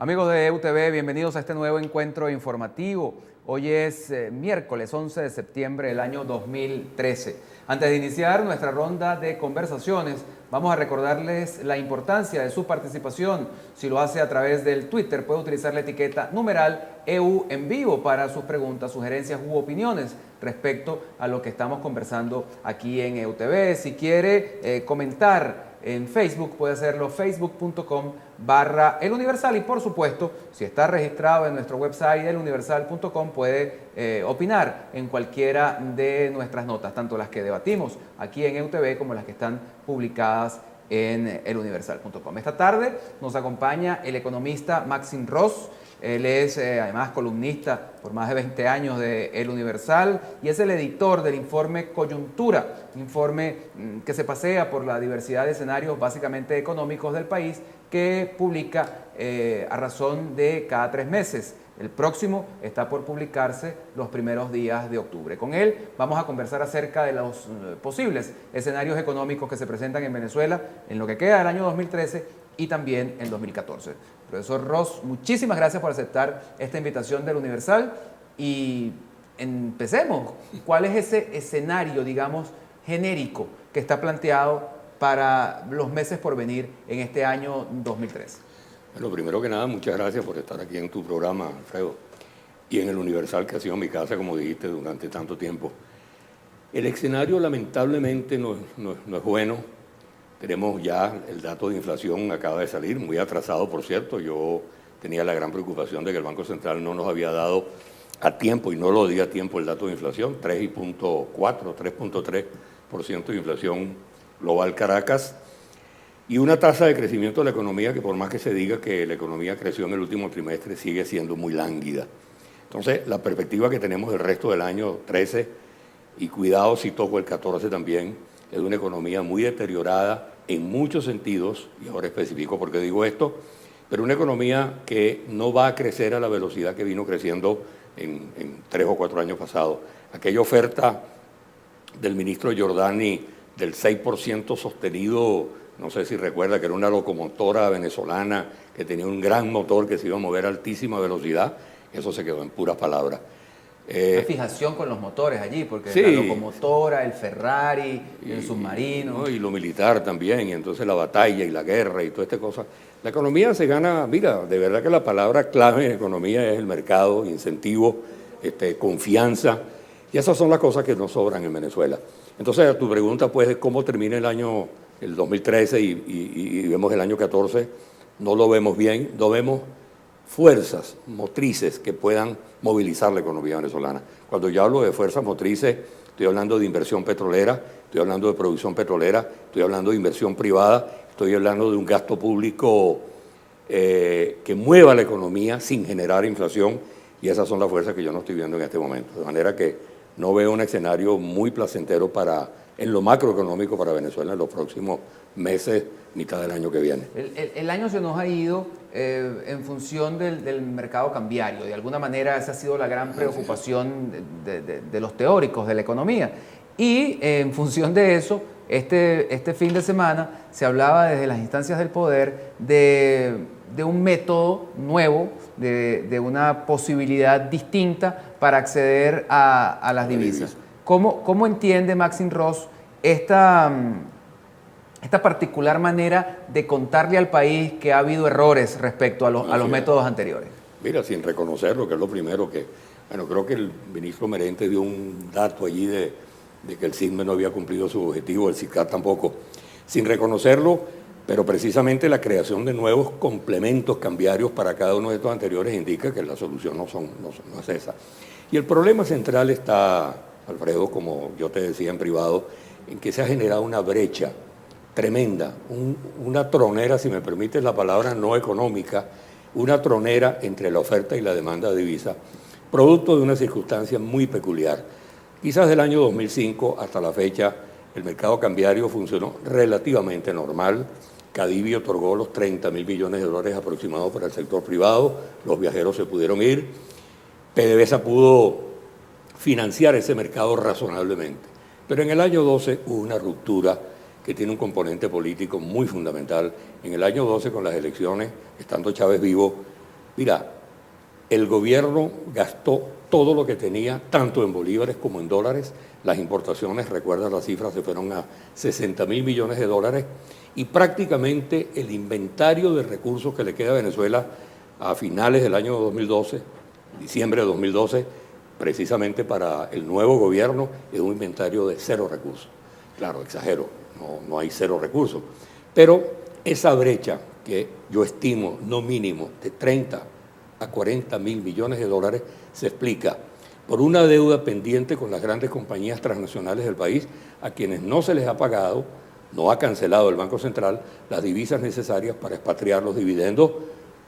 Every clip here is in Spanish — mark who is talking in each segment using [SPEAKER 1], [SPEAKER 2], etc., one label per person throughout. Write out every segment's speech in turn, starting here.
[SPEAKER 1] Amigos de EUTV, bienvenidos a este nuevo encuentro informativo. Hoy es miércoles 11 de septiembre del año 2013. Antes de iniciar nuestra ronda de conversaciones, vamos a recordarles la importancia de su participación. Si lo hace a través del Twitter, puede utilizar la etiqueta numeral EU en vivo para sus preguntas, sugerencias u opiniones respecto a lo que estamos conversando aquí en EUTV. Si quiere comentar en Facebook, puede hacerlo facebook.com/El Universal, y por supuesto, si está registrado en nuestro website eluniversal.com, puede opinar en cualquiera de nuestras notas, tanto las que debatimos aquí en EUTV como las que están publicadas en eluniversal.com. Esta tarde nos acompaña el economista Maxim Ross. Él es además columnista por más de 20 años de El Universal y es el editor del informe Coyuntura, un informe que se pasea por la diversidad de escenarios básicamente económicos del país, que publica a razón de cada 3 meses. El próximo está por publicarse los primeros días de octubre. Con él vamos a conversar acerca de los posibles escenarios económicos que se presentan en Venezuela en lo que queda del año 2013 y también en 2014. Profesor Ross, muchísimas gracias por aceptar esta invitación del Universal y empecemos. ¿Cuál es ese escenario, digamos, genérico que está planteado para los meses por venir en este año 2013?
[SPEAKER 2] Bueno, primero que nada, muchas gracias por estar aquí en tu programa, Alfredo, y en el Universal, que ha sido mi casa, como dijiste, durante tanto tiempo. El escenario lamentablemente no es bueno. Tenemos ya el dato de inflación, acaba de salir, muy atrasado, por cierto. Yo tenía la gran preocupación de que el Banco Central no nos había dado a tiempo, y no lo di a tiempo, el dato de inflación, 3.3% de inflación global Caracas, y una tasa de crecimiento de la economía que, por más que se diga que la economía creció en el último trimestre, sigue siendo muy lánguida. Entonces, la perspectiva que tenemos del resto del año 13, y cuidado si toco el 14 también, es una economía muy deteriorada en muchos sentidos, y ahora especifico por qué digo esto, pero una economía que no va a crecer a la velocidad que vino creciendo en 3 o 4 años pasados. Aquella oferta del ministro Giordani del 6% sostenido, no sé si recuerda, que era una locomotora venezolana que tenía un gran motor que se iba a mover a altísima velocidad, eso se quedó en puras palabras.
[SPEAKER 1] Una fijación con los motores allí, porque
[SPEAKER 2] sí,
[SPEAKER 1] la locomotora, el Ferrari, el submarino.
[SPEAKER 2] ¿no? Y lo militar también, y entonces la batalla y la guerra y toda esta cosa. La economía se gana, mira, de verdad que la palabra clave en economía es el mercado, incentivo, confianza, y esas son las cosas que nos sobran en Venezuela. Entonces, a tu pregunta, pues, ¿cómo termina el año, el 2013 y vemos el año 14? No lo vemos bien, no vemos fuerzas motrices que puedan movilizar la economía venezolana. Cuando yo hablo de fuerzas motrices, estoy hablando de inversión petrolera, estoy hablando de producción petrolera, estoy hablando de inversión privada, estoy hablando de un gasto público que mueva la economía sin generar inflación, y esas son las fuerzas que yo no estoy viendo en este momento. De manera que no veo un escenario muy placentero en lo macroeconómico para Venezuela en los próximos meses, mitad del año que viene.
[SPEAKER 1] El año se nos ha ido en función del mercado cambiario. De alguna manera esa ha sido la gran preocupación de los teóricos de la economía. Y en función de eso, este fin de semana se hablaba desde las instancias del poder de un método nuevo, de una posibilidad distinta para acceder a las divisas. ¿Cómo entiende Maxim Ross esta particular manera de contarle al país que ha habido errores respecto a los métodos anteriores?
[SPEAKER 2] Mira, sin reconocerlo, que es lo primero que... Bueno, creo que el ministro Merente dio un dato allí de que el CISME no había cumplido su objetivo, el CICAR tampoco. Sin reconocerlo, pero precisamente la creación de nuevos complementos cambiarios para cada uno de estos anteriores indica que la solución no es esa. Y el problema central está, Alfredo, como yo te decía en privado, en que se ha generado una brecha tremenda, una tronera, si me permites la palabra no económica, una tronera entre la oferta y la demanda de divisas, producto de una circunstancia muy peculiar. Quizás del año 2005 hasta la fecha el mercado cambiario funcionó relativamente normal. Cadivi otorgó los 30.000 millones de dólares aproximados para el sector privado, los viajeros se pudieron ir, PDVSA pudo financiar ese mercado razonablemente. Pero en el año 12 hubo una ruptura que tiene un componente político muy fundamental. En el año 12, con las elecciones, estando Chávez vivo, Mira, el gobierno gastó todo lo que tenía, tanto en bolívares como en dólares. Las importaciones, recuerda las cifras, se fueron a 60.000 millones de dólares y prácticamente el inventario de recursos que le queda a Venezuela a finales del año 2012, diciembre de 2012, precisamente para el nuevo gobierno, es un inventario de 0 recursos. Claro, exagero, no hay 0 recursos, pero esa brecha que yo estimo no mínimo de 30 a 40.000 millones de dólares se explica por una deuda pendiente con las grandes compañías transnacionales del país, a quienes no se les ha pagado, no ha cancelado el Banco Central las divisas necesarias para expatriar los dividendos,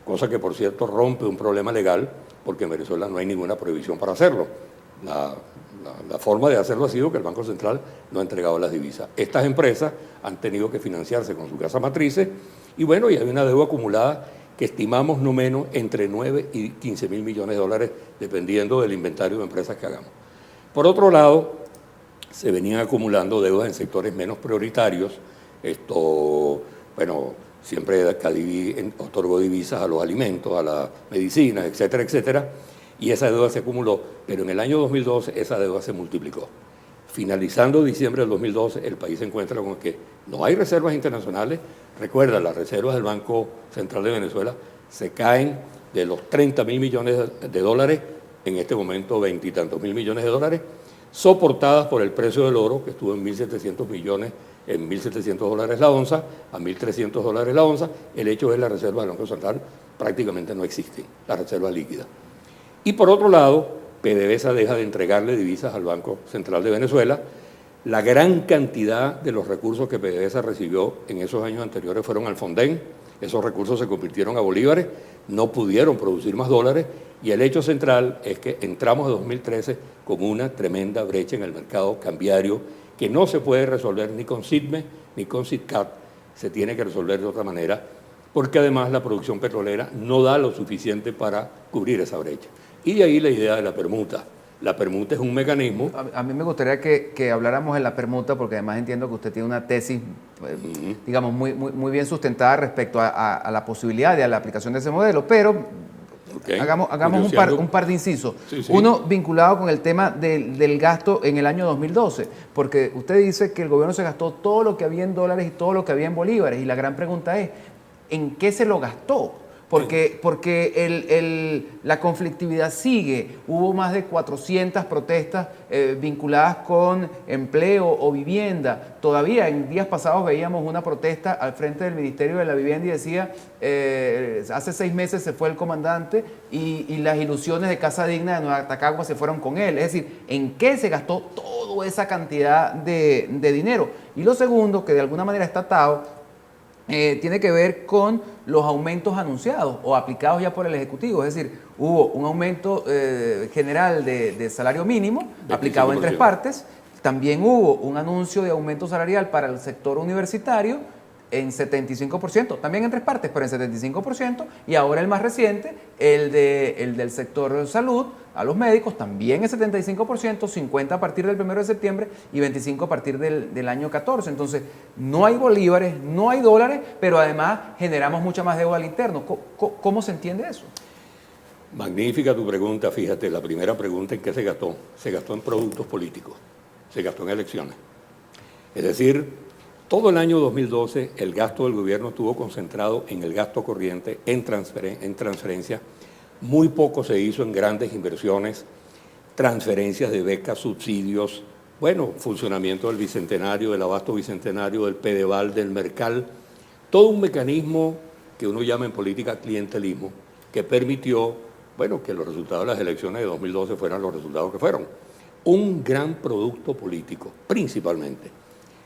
[SPEAKER 2] cosa que por cierto rompe un problema legal, porque en Venezuela no hay ninguna prohibición para hacerlo. La forma de hacerlo ha sido que el Banco Central no ha entregado las divisas. Estas empresas han tenido que financiarse con su casa matrices y bueno, y hay una deuda acumulada que estimamos no menos entre 9 y 15.000 millones de dólares, dependiendo del inventario de empresas que hagamos. Por otro lado, se venían acumulando deudas en sectores menos prioritarios. Siempre Cadivi otorgó divisas a los alimentos, a las medicinas, etcétera, etcétera, y esa deuda se acumuló, pero en el año 2012 esa deuda se multiplicó. Finalizando diciembre del 2012, el país se encuentra con que no hay reservas internacionales. Recuerda, las reservas del Banco Central de Venezuela se caen de los 30.000 millones de dólares, en este momento 20 y tantos mil millones de dólares, soportadas por el precio del oro, que estuvo en 1.700 millones, en 1.700 dólares la onza, a 1.300 dólares la onza. El hecho es que la reserva del Banco Central prácticamente no existe, la reserva líquida. Y por otro lado, PDVSA deja de entregarle divisas al Banco Central de Venezuela. La gran cantidad de los recursos que PDVSA recibió en esos años anteriores fueron al Fonden. Esos recursos se convirtieron a bolívares, no pudieron producir más dólares y el hecho central es que entramos en 2013 con una tremenda brecha en el mercado cambiario que no se puede resolver ni con SITME ni con SITCAT, se tiene que resolver de otra manera porque además la producción petrolera no da lo suficiente para cubrir esa brecha. Y de ahí la idea de la permuta. La permuta es un mecanismo.
[SPEAKER 1] A mí me gustaría que habláramos de la permuta, porque además entiendo que usted tiene una tesis, digamos, muy bien sustentada respecto a la posibilidad de la aplicación de ese modelo, pero hagamos un par de incisos. Sí. Uno vinculado con el tema del gasto en el año 2012, porque usted dice que el gobierno se gastó todo lo que había en dólares y todo lo que había en bolívares, y la gran pregunta es, ¿en qué se lo gastó? Porque la conflictividad sigue. Hubo más de 400 protestas vinculadas con empleo o vivienda. Todavía en días pasados veíamos una protesta al frente del Ministerio de la Vivienda y decía, hace 6 meses se fue el comandante y las ilusiones de Casa Digna de Nueva Tacagua se fueron con él. Es decir, ¿en qué se gastó toda esa cantidad de dinero? Y lo segundo, que de alguna manera está atado, tiene que ver con los aumentos anunciados o aplicados ya por el Ejecutivo. Es decir, hubo un aumento general de salario mínimo aplicado en 3 partes. También hubo un anuncio de aumento salarial para el sector universitario en 75%, también en 3 partes, pero en 75%. Y ahora el más reciente, el del sector salud, a los médicos, también en 75%, 50 a partir del 1 de septiembre y 25 a partir del año 14. Entonces, no hay bolívares, no hay dólares, pero además generamos mucha más deuda al interno. ¿Cómo se entiende eso?
[SPEAKER 2] Magnífica tu pregunta, fíjate, la primera pregunta, ¿en qué se gastó? Se gastó en productos políticos, se gastó en elecciones. Es decir, todo el año 2012 el gasto del gobierno estuvo concentrado en el gasto corriente, en transferencias. Muy poco se hizo en grandes inversiones, transferencias de becas, subsidios, funcionamiento del Bicentenario, del Abasto Bicentenario, del Pedeval, del Mercal. Todo un mecanismo que uno llama en política clientelismo, que permitió, que los resultados de las elecciones de 2012 fueran los resultados que fueron. Un gran producto político, principalmente.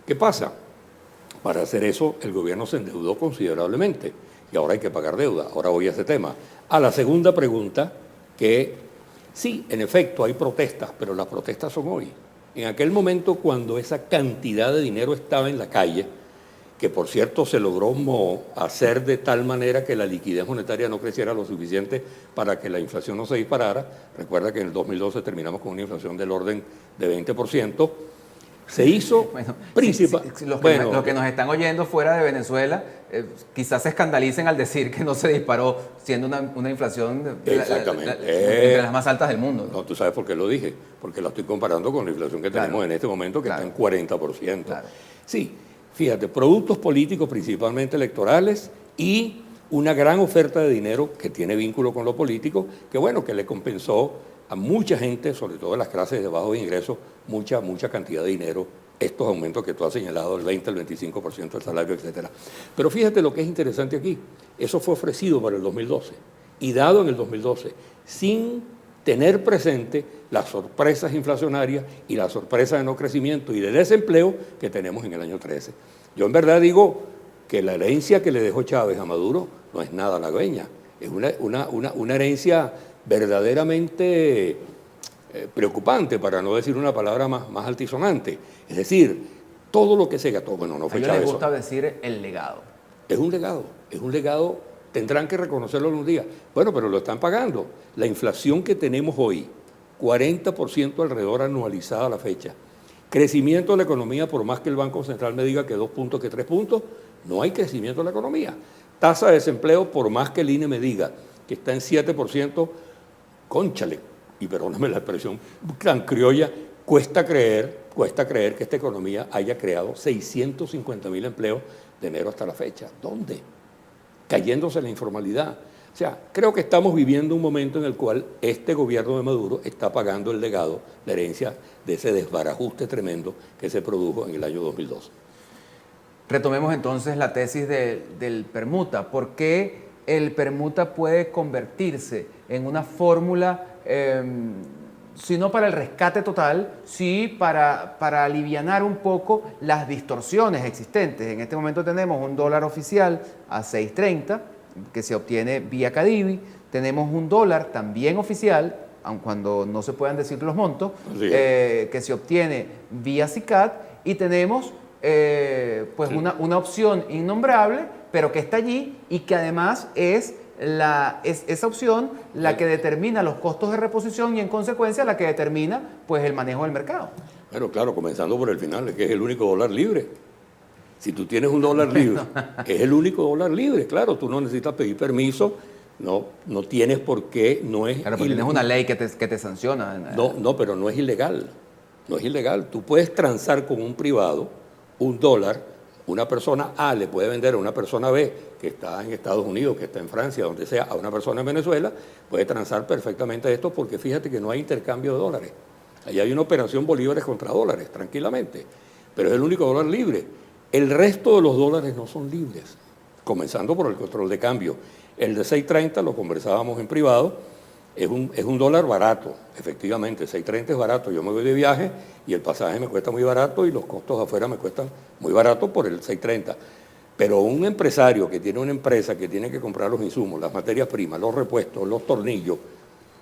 [SPEAKER 2] ¿Qué pasa? Para hacer eso, el gobierno se endeudó considerablemente y ahora hay que pagar deuda. Ahora voy a ese tema. A la segunda pregunta, que sí, en efecto, hay protestas, pero las protestas son hoy. En aquel momento, cuando esa cantidad de dinero estaba en la calle, que por cierto se logró hacer de tal manera que la liquidez monetaria no creciera lo suficiente para que la inflación no se disparara. Recuerda que en el 2012 terminamos con una inflación del orden de 20%. se hizo
[SPEAKER 1] Bueno,
[SPEAKER 2] principal.
[SPEAKER 1] los que nos están oyendo fuera de Venezuela quizás se escandalicen al decir que no se disparó, siendo una inflación entre las más altas del mundo.
[SPEAKER 2] No, tú sabes por qué lo dije, porque la estoy comparando con la inflación que tenemos en este momento, que está en 40%.
[SPEAKER 1] Claro.
[SPEAKER 2] Sí, fíjate, productos políticos principalmente electorales y una gran oferta de dinero que tiene vínculo con lo político, que bueno, que le compensó a mucha gente, sobre todo en las clases de bajos ingresos, mucha cantidad de dinero, estos aumentos que tú has señalado, el 20, el 25% del salario, etcétera. Pero fíjate lo que es interesante aquí, eso fue ofrecido para el 2012 y dado en el 2012, sin tener presente las sorpresas inflacionarias y las sorpresas de no crecimiento y de desempleo que tenemos en el año 13. Yo en verdad digo que la herencia que le dejó Chávez a Maduro no es nada halagüeña, es una herencia verdaderamente preocupante, para no decir una palabra más altisonante. Es decir, todo lo que se gastó, bueno, no fue Chávez.
[SPEAKER 1] A mí me gusta decir el legado.
[SPEAKER 2] Es un legado, tendrán que reconocerlo algún día. Bueno, pero lo están pagando. La inflación que tenemos hoy, 40% alrededor anualizada a la fecha. Crecimiento de la economía, por más que el Banco Central me diga que 2 puntos, que 3 puntos, no hay crecimiento de la economía. Tasa de desempleo, por más que el INE me diga que está en 7%, cónchale, y perdóname la expresión tan criolla, cuesta creer que esta economía haya creado 650.000 empleos de enero hasta la fecha. ¿Dónde? Cayéndose la informalidad. O sea, creo que estamos viviendo un momento en el cual este gobierno de Maduro está pagando el legado, la herencia de ese desbarajuste tremendo que se produjo en el año 2012.
[SPEAKER 1] Retomemos entonces la tesis del permuta. ¿Por qué el permuta puede convertirse en una fórmula, si no para el rescate total, sí para alivianar un poco las distorsiones existentes? En este momento tenemos un dólar oficial a 6.30, que se obtiene vía Cadivi. Tenemos un dólar también oficial, aun cuando no se puedan decir los montos, que se obtiene vía SICAD, y tenemos una opción innombrable, pero que está allí y que además es esa opción la que determina los costos de reposición y en consecuencia la que determina pues el manejo del mercado.
[SPEAKER 2] Bueno, claro, comenzando por el final, es que es el único dólar libre. Si tú tienes un dólar libre, es el único dólar libre, claro, tú no necesitas pedir permiso, no tienes por qué, no es...
[SPEAKER 1] Claro, pero tienes una ley que te sanciona.
[SPEAKER 2] No, pero no es ilegal, no es ilegal. Tú puedes transar con un privado un dólar, una persona A le puede vender a una persona B que está en Estados Unidos, que está en Francia, donde sea, a una persona en Venezuela, puede transar perfectamente esto porque fíjate que no hay intercambio de dólares. Allá hay una operación bolívares contra dólares, tranquilamente, pero es el único dólar libre. El resto de los dólares no son libres, comenzando por el control de cambio. El de 6.30 lo conversábamos en privado, es un dólar barato, efectivamente, 6.30 es barato. Yo me voy de viaje y el pasaje me cuesta muy barato y los costos afuera me cuestan muy barato por el 6.30. Pero un empresario que tiene una empresa que tiene que comprar los insumos, las materias primas, los repuestos, los tornillos,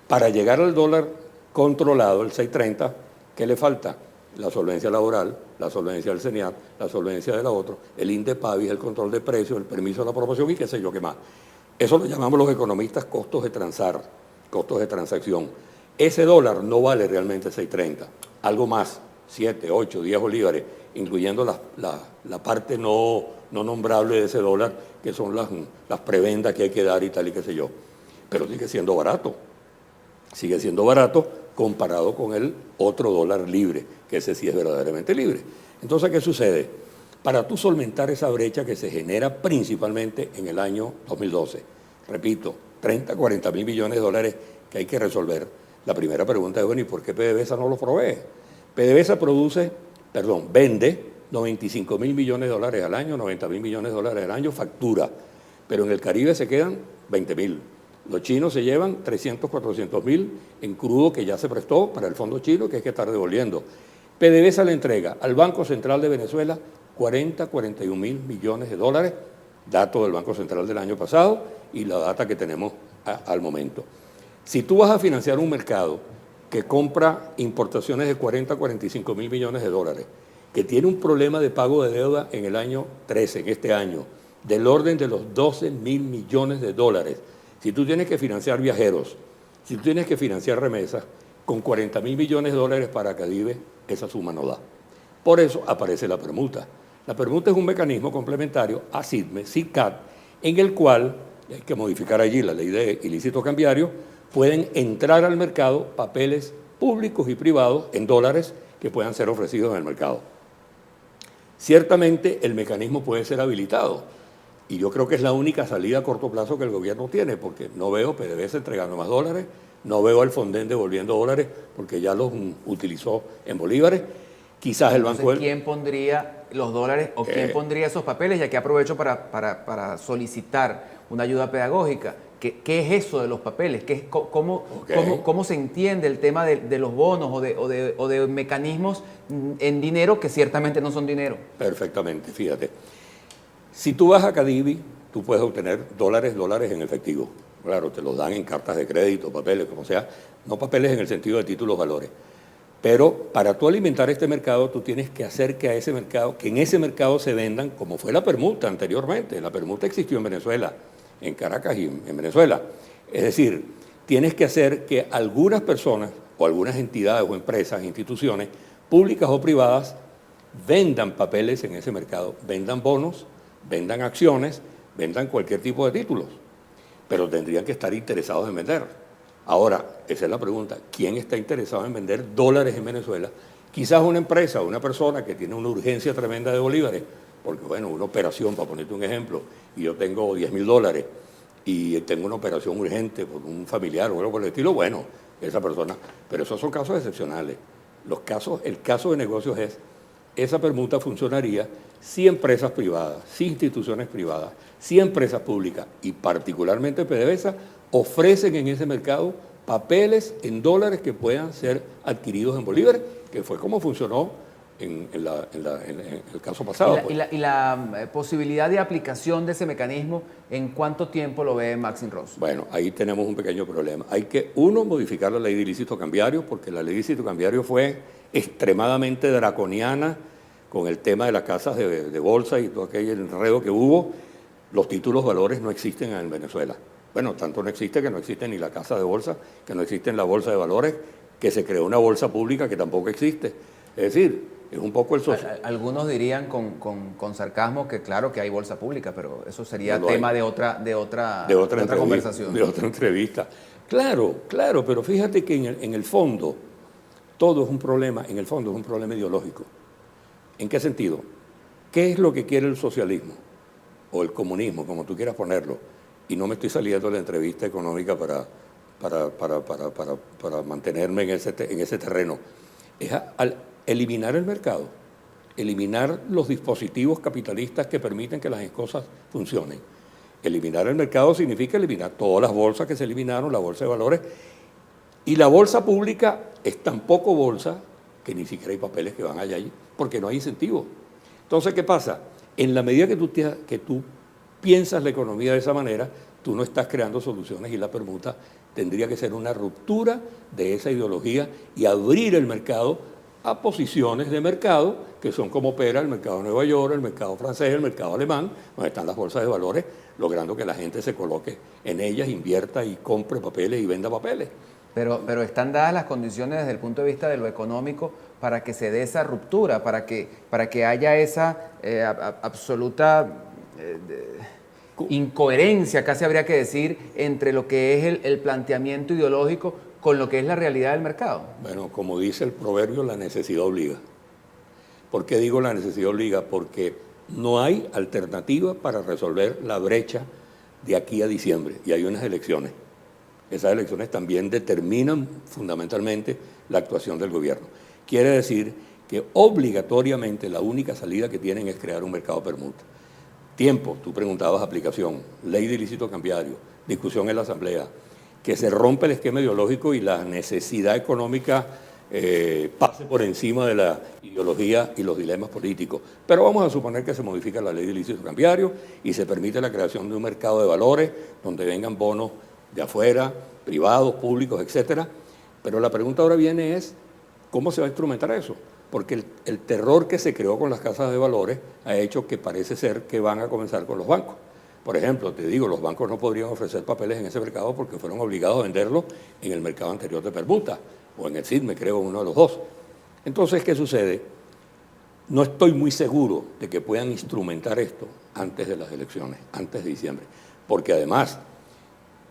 [SPEAKER 2] para llegar al dólar controlado, el 6.30, ¿qué le falta? La solvencia laboral, la solvencia del CENIAT, la solvencia de la otra, el INDEPAVIS, el control de precios, el permiso de la aprobación y qué sé yo qué más. Eso lo llamamos los economistas costos de transar, costos de transacción. Ese dólar no vale realmente 6.30, algo más, 7, 8, 10 bolívares, incluyendo la parte no nombrable de ese dólar, que son las prebendas que hay que dar y tal y qué sé yo. Pero sigue siendo barato comparado con el otro dólar libre, que ese sí es verdaderamente libre. Entonces, ¿qué sucede? Para tú solventar esa brecha que se genera principalmente en el año 2012, repito, 30, 40 mil millones de dólares que hay que resolver. La primera pregunta es, bueno, ¿y por qué PDVSA no lo provee? PDVSA vende 95 mil millones de dólares al año, 90 mil millones de dólares al año, factura, pero en el Caribe se quedan 20 mil. Los chinos se llevan 300, 400 mil en crudo que ya se prestó para el fondo chino, que hay que estar devolviendo. PDVSA le entrega al Banco Central de Venezuela 40, 41 mil millones de dólares, dato del Banco Central del año pasado y la data que tenemos al momento. Si tú vas a financiar un mercado que compra importaciones de 40, 45 mil millones de dólares, que tiene un problema de pago de deuda en el año 13, en este año, del orden de los 12 mil millones de dólares, si tú tienes que financiar viajeros, si tú tienes que financiar remesas, con 40 mil millones de dólares para Cadive, esa suma no da. Por eso aparece la permuta. La permuta es un mecanismo complementario a SIDME, SICAD, en el cual, hay que modificar allí la ley de ilícito cambiario, pueden entrar al mercado papeles públicos y privados en dólares que puedan ser ofrecidos en el mercado. Ciertamente el mecanismo puede ser habilitado y yo creo que es la única salida a corto plazo que el gobierno tiene, porque no veo PDVSA entregando más dólares, no veo al Fonden devolviendo dólares porque ya los utilizó en bolívares. Quizás el Banco del...
[SPEAKER 1] ¿Quién pondría los dólares o quién pondría esos papeles? Ya que aprovecho para solicitar una ayuda pedagógica. ¿Qué es eso de los papeles? ¿Cómo se entiende el tema de los bonos o de mecanismos en dinero que ciertamente no son dinero?
[SPEAKER 2] Perfectamente, fíjate. Si tú vas a Cadivi, tú puedes obtener dólares en efectivo. Claro, te los dan en cartas de crédito, papeles, como sea. No papeles en el sentido de títulos, valores. Pero para tú alimentar este mercado, tú tienes que hacer que en ese mercado se vendan, como fue la permuta anteriormente. La permuta existió en Venezuela, en Caracas y en Venezuela. Es decir, tienes que hacer que algunas personas o algunas entidades o empresas, instituciones, públicas o privadas, vendan papeles en ese mercado, vendan bonos, vendan acciones, vendan cualquier tipo de títulos, pero tendrían que estar interesados en vender. Ahora, esa es la pregunta, ¿quién está interesado en vender dólares en Venezuela? Quizás una empresa o una persona que tiene una urgencia tremenda de bolívares, porque bueno, una operación, para ponerte un ejemplo, y yo tengo $10,000 y tengo una operación urgente por un familiar o algo por el estilo, bueno, esa persona, pero esos son casos excepcionales. El caso de negocios es, esa permuta funcionaría si empresas privadas, si instituciones privadas, si empresas públicas y particularmente PDVSA ofrecen en ese mercado papeles en dólares que puedan ser adquiridos en bolívares, que fue como funcionó en el caso pasado.
[SPEAKER 1] ¿Y la posibilidad de aplicación de ese mecanismo, en cuánto tiempo lo ve Maxine Ross?
[SPEAKER 2] Bueno, ahí tenemos un pequeño problema. Hay que, modificar la ley de ilícito cambiario, porque la ley de ilícito cambiario fue extremadamente draconiana con el tema de las casas de bolsa y todo aquel enredo que hubo. Los títulos valores no existen en Venezuela. Bueno, tanto no existe que no existe ni la casa de bolsa, que no existe en la bolsa de valores, que se creó una bolsa pública que tampoco existe. Es decir, es un poco el socio.
[SPEAKER 1] Algunos dirían con sarcasmo que claro que hay bolsa pública, pero eso sería tema de otra conversación.
[SPEAKER 2] De otra entrevista. Claro, pero fíjate que en el fondo todo es un problema, en el fondo es un problema ideológico. ¿En qué sentido? ¿Qué es lo que quiere el socialismo? O el comunismo, como tú quieras ponerlo. Y no me estoy saliendo de la entrevista económica para mantenerme en ese terreno. Es al eliminar el mercado, eliminar los dispositivos capitalistas que permiten que las cosas funcionen. Eliminar el mercado significa eliminar todas las bolsas que se eliminaron, la bolsa de valores, y la bolsa pública es tan poco bolsa que ni siquiera hay papeles que van allá, porque no hay incentivo. Entonces, ¿qué pasa? En la medida que tú piensas la economía de esa manera, tú no estás creando soluciones y la permuta tendría que ser una ruptura de esa ideología y abrir el mercado a posiciones de mercado que son como opera el mercado de Nueva York, el mercado francés, el mercado alemán, donde están las bolsas de valores, logrando que la gente se coloque en ellas, invierta y compre papeles y venda papeles.
[SPEAKER 1] Pero están dadas las condiciones desde el punto de vista de lo económico para que se dé esa ruptura, para que haya esa absoluta incoherencia, casi habría que decir, entre lo que es el planteamiento ideológico con lo que es la realidad del mercado.
[SPEAKER 2] Bueno, como dice el proverbio, la necesidad obliga. ¿Por qué digo la necesidad obliga? Porque no hay alternativa para resolver la brecha de aquí a diciembre y hay unas elecciones. Esas elecciones también determinan fundamentalmente la actuación del gobierno. Quiere decir que obligatoriamente la única salida que tienen es crear un mercado permuta. Tiempo, tú preguntabas aplicación, ley de ilícito cambiario, discusión en la Asamblea, que se rompe el esquema ideológico y la necesidad económica pase por encima de la ideología y los dilemas políticos. Pero vamos a suponer que se modifica la ley de ilícito cambiario y se permite la creación de un mercado de valores donde vengan bonos de afuera, privados, públicos, etcétera. Pero la pregunta ahora viene es, ¿cómo se va a instrumentar eso? Porque el terror que se creó con las casas de valores ha hecho que parece ser que van a comenzar con los bancos. Por ejemplo, te digo, los bancos no podrían ofrecer papeles en ese mercado porque fueron obligados a venderlos en el mercado anterior de permuta, o en el SIDME, creo, uno de los dos. Entonces, ¿qué sucede? no estoy muy seguro de que puedan instrumentar esto antes de las elecciones, antes de diciembre, porque además,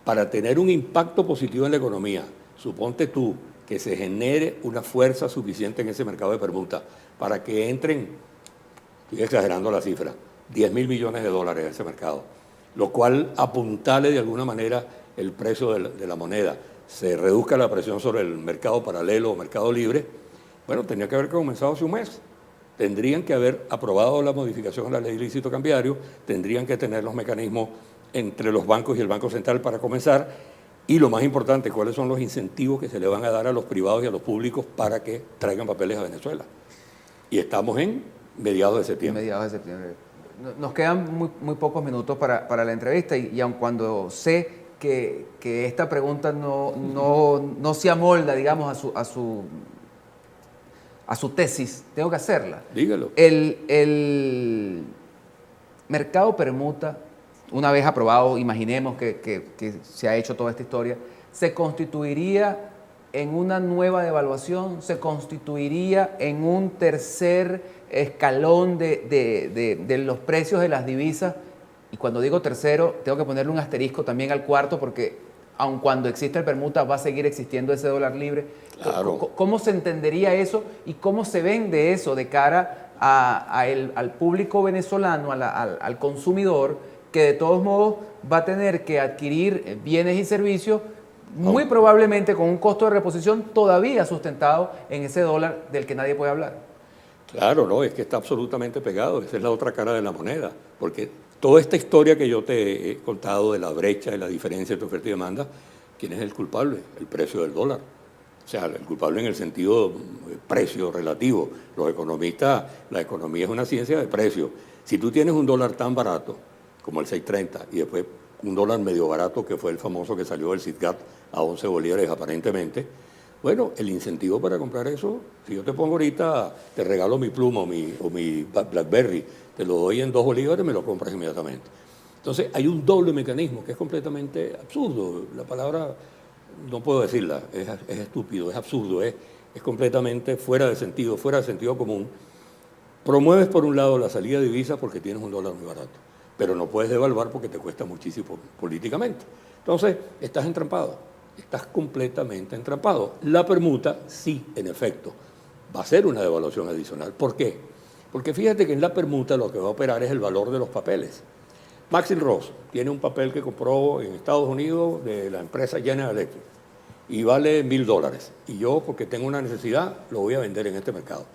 [SPEAKER 2] para tener un impacto positivo en la economía, suponte tú que se genere una fuerza suficiente en ese mercado de permuta para que entren, estoy exagerando la cifra, 10.000 millones de dólares en ese mercado, lo cual apuntale de alguna manera el precio de la moneda, se reduzca la presión sobre el mercado paralelo o mercado libre. Bueno, tenía que haber comenzado hace un mes. Tendrían que haber aprobado la modificación a la ley de ilícito cambiario, tendrían que tener los mecanismos entre los bancos y el Banco Central para comenzar, y lo más importante, cuáles son los incentivos que se le van a dar a los privados y a los públicos para que traigan papeles a Venezuela. Y estamos en mediados de septiembre.
[SPEAKER 1] Mediados de septiembre. Nos quedan muy pocos minutos para la entrevista y aun cuando sé que esta pregunta no se amolda, digamos, a su tesis, tengo que hacerla.
[SPEAKER 2] Dígalo.
[SPEAKER 1] El mercado permuta, una vez aprobado, imaginemos que se ha hecho toda esta historia, se constituiría en una nueva devaluación, se constituiría en un tercer escalón de los precios de las divisas. Y cuando digo tercero, tengo que ponerle un asterisco también al cuarto, porque aun cuando existe el permuta, va a seguir existiendo ese dólar libre.
[SPEAKER 2] Claro.
[SPEAKER 1] ¿Cómo se entendería eso y cómo se vende eso de cara al público venezolano, al consumidor, que de todos modos va a tener que adquirir bienes y servicios muy probablemente con un costo de reposición todavía sustentado en ese dólar del que nadie puede hablar?
[SPEAKER 2] Claro, no, es que está absolutamente pegado, esa es la otra cara de la moneda, porque toda esta historia que yo te he contado de la brecha, de la diferencia entre oferta y demanda, ¿quién es el culpable? El precio del dólar. O sea, el culpable en el sentido precio relativo. Los economistas, la economía es una ciencia de precio. Si tú tienes un dólar tan barato como el 6.30 y después un dólar medio barato que fue el famoso que salió del CITGAT a 11 bolívares aparentemente, bueno, el incentivo para comprar eso, si yo te pongo ahorita, te regalo mi pluma o mi BlackBerry, te lo doy en 2 bolívares, me lo compras inmediatamente. Entonces hay un doble mecanismo que es completamente absurdo. La palabra no puedo decirla, es estúpido, es absurdo, es completamente fuera de sentido común. Promueves por un lado la salida de divisas porque tienes un dólar muy barato, pero no puedes devaluar porque te cuesta muchísimo políticamente. Entonces, estás entrampado, estás completamente entrampado. La permuta, sí, en efecto, va a ser una devaluación adicional. ¿Por qué? Porque fíjate que en la permuta lo que va a operar es el valor de los papeles. Maxim Ross tiene un papel que compró en Estados Unidos de la empresa General Electric y vale $1.000. Y yo, porque tengo una necesidad, lo voy a vender en este mercado.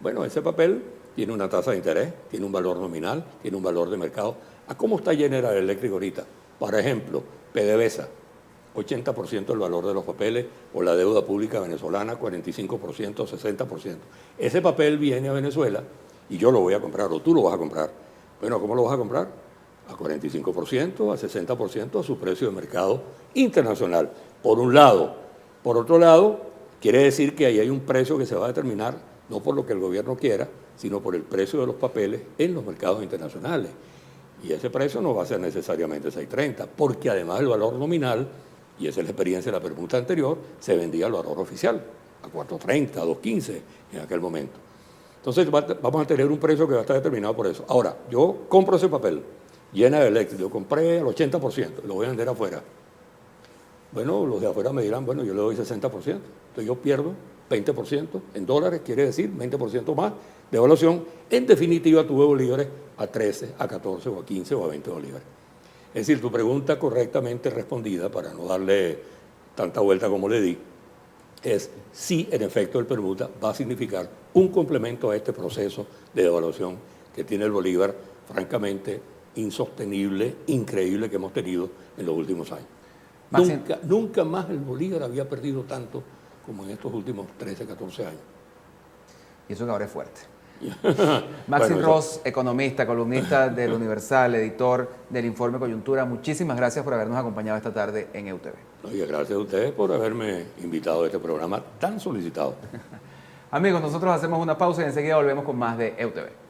[SPEAKER 2] Bueno, ese papel tiene una tasa de interés, tiene un valor nominal, tiene un valor de mercado. ¿A cómo está General Electric ahorita? Por ejemplo, PDVSA, 80% del valor de los papeles, o la deuda pública venezolana, 45%, 60%. Ese papel viene a Venezuela y yo lo voy a comprar, o tú lo vas a comprar. Bueno, ¿cómo lo vas a comprar? A 45%, a 60% a su precio de mercado internacional, por un lado. Por otro lado, quiere decir que ahí hay un precio que se va a determinar, no por lo que el gobierno quiera, sino por el precio de los papeles en los mercados internacionales. Y ese precio no va a ser necesariamente 6.30, porque además el valor nominal, y esa es la experiencia de la permuta anterior, se vendía al valor oficial, a 4.30, a 2.15 en aquel momento. Entonces vamos a tener un precio que va a estar determinado por eso. Ahora, yo compro ese papel, General Electric, lo compré al 80%, lo voy a vender afuera. Bueno, los de afuera me dirán, bueno, yo le doy 60%, entonces yo pierdo 20% en dólares, quiere decir 20% más de evaluación. En definitiva, tuve bolívares a 13, a 14, o a 15, o a 20 bolívares. Es decir, tu pregunta correctamente respondida, para no darle tanta vuelta como le di, es si en efecto el permuta va a significar un complemento a este proceso de devaluación que tiene el bolívar, francamente insostenible, increíble, que hemos tenido en los últimos años. Nunca más el bolívar había perdido tanto como en estos últimos 13, 14 años.
[SPEAKER 1] Y eso que ahora es fuerte. Maxim Ross, economista, columnista del Universal, editor del Informe Coyuntura, muchísimas gracias por habernos acompañado esta tarde en EUTV.
[SPEAKER 2] Y gracias a ustedes por haberme invitado a este programa tan solicitado.
[SPEAKER 1] Amigos, nosotros hacemos una pausa y enseguida volvemos con más de EUTV.